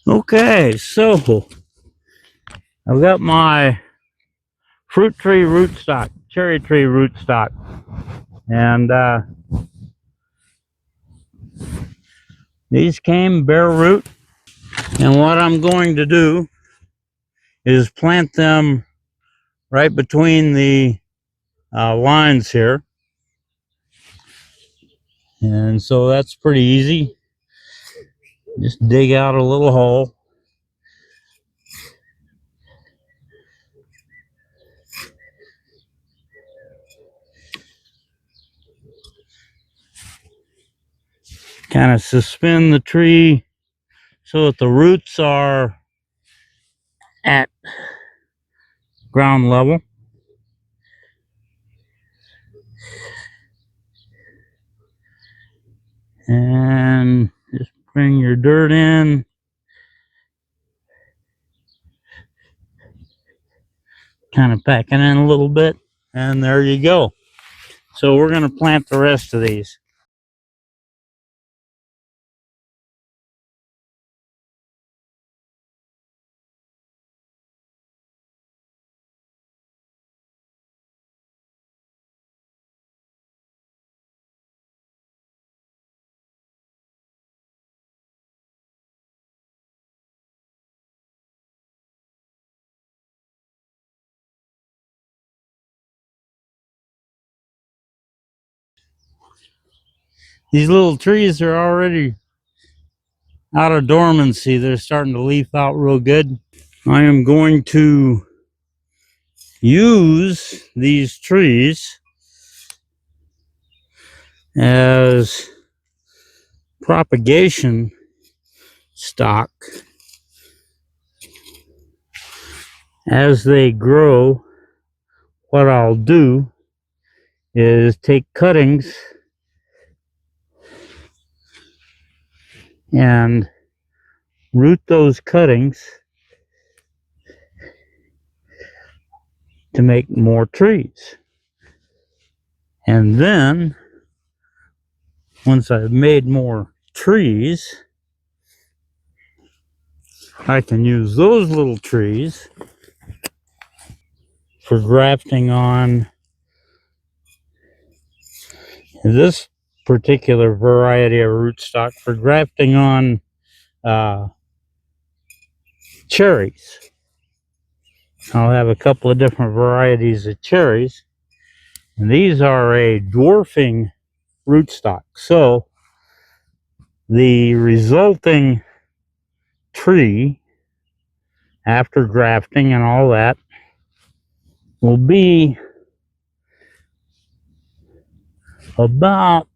Okay, so I've got my fruit tree rootstock, cherry tree rootstock, and these came bare root. And what I'm going to do is plant them right between the lines here. And so that's pretty easy. Just dig out a little hole. Kind of suspend the tree so that the roots are at ground level. And just bring your dirt in. Kind of pack it in a little bit. And there you go. So we're going to plant the rest of these. These little trees are already out of dormancy. They're starting to leaf out real good. I am going to use these trees as propagation stock. As they grow, what I'll do is take cuttings and root those cuttings to make more trees. And then, once I've made more trees, I can use those little trees for grafting on this particular variety of rootstock, for grafting on cherries. I'll have a couple of different varieties of cherries, and these are a dwarfing rootstock. So the resulting tree, after grafting and all that, will be about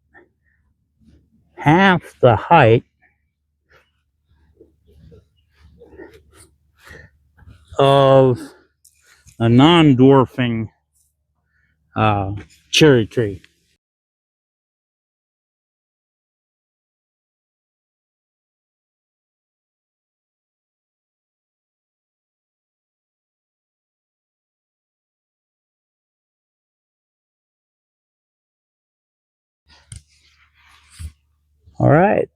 half the height of a non-dwarfing cherry tree. All right,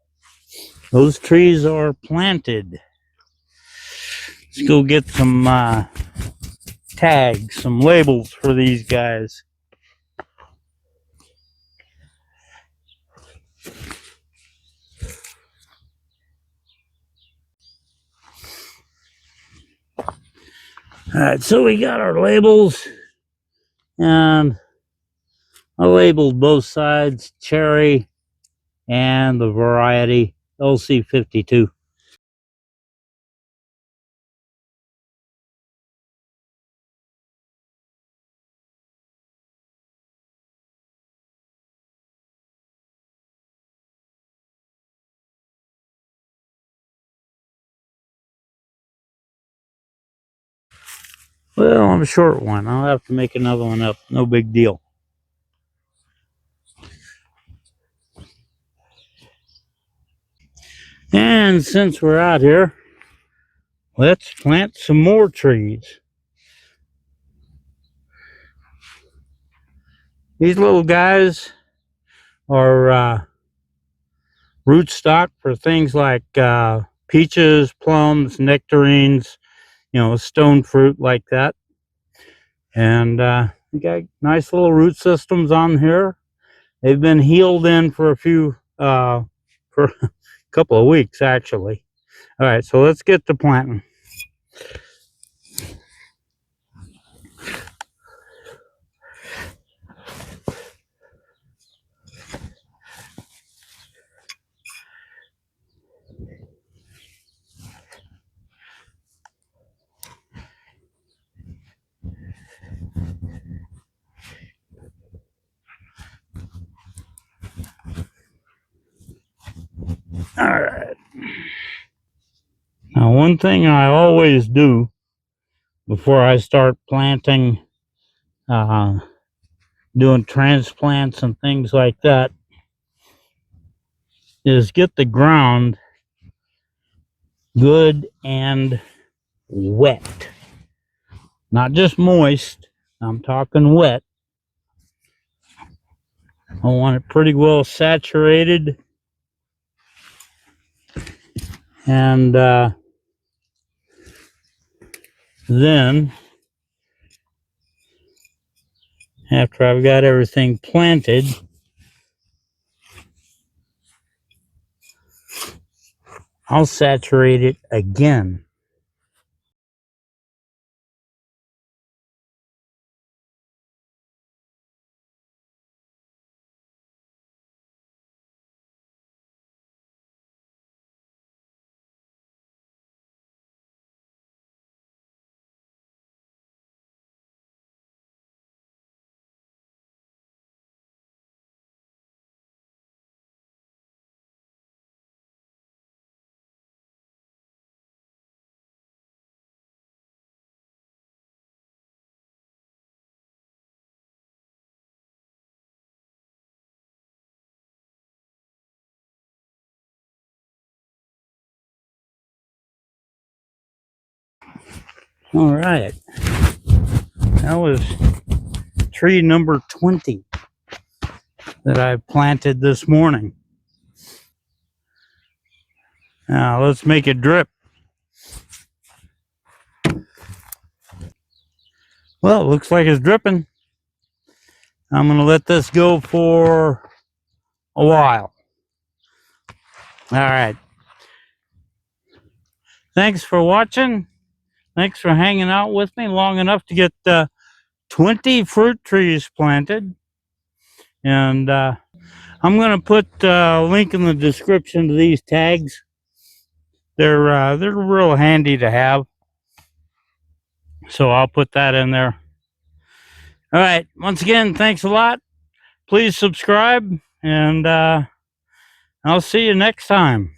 those trees are planted. Let's go get some tags, some labels for these guys. All right, so we got our labels, and I labeled both sides, cherry and the variety LC52. Well, I'm a short one. I'll have to make another one up. No big deal. And since we're out here, let's plant some more trees. These little guys are rootstock for things like peaches, plums, nectarines, stone fruit like that. And we got nice little root systems on here. They've been healed in for for a couple of weeks actually. All right, so let's get to planting. All right. Now, one thing I always do before I start planting, doing transplants and things like that, is get the ground good and wet. Not just moist, I'm talking wet. I want it pretty well saturated. And then, after I've got everything planted, I'll saturate it again. All right. That was tree number 20 that I planted this morning. Now let's make it drip. Well, it looks like it's dripping. I'm going to let this go for a while. All right. Thanks for watching. Thanks for hanging out with me long enough to get 20 fruit trees planted. And I'm going to put a link in the description to these tags. They're real handy to have. So I'll put that in there. All right. Once again, thanks a lot. Please subscribe, and I'll see you next time.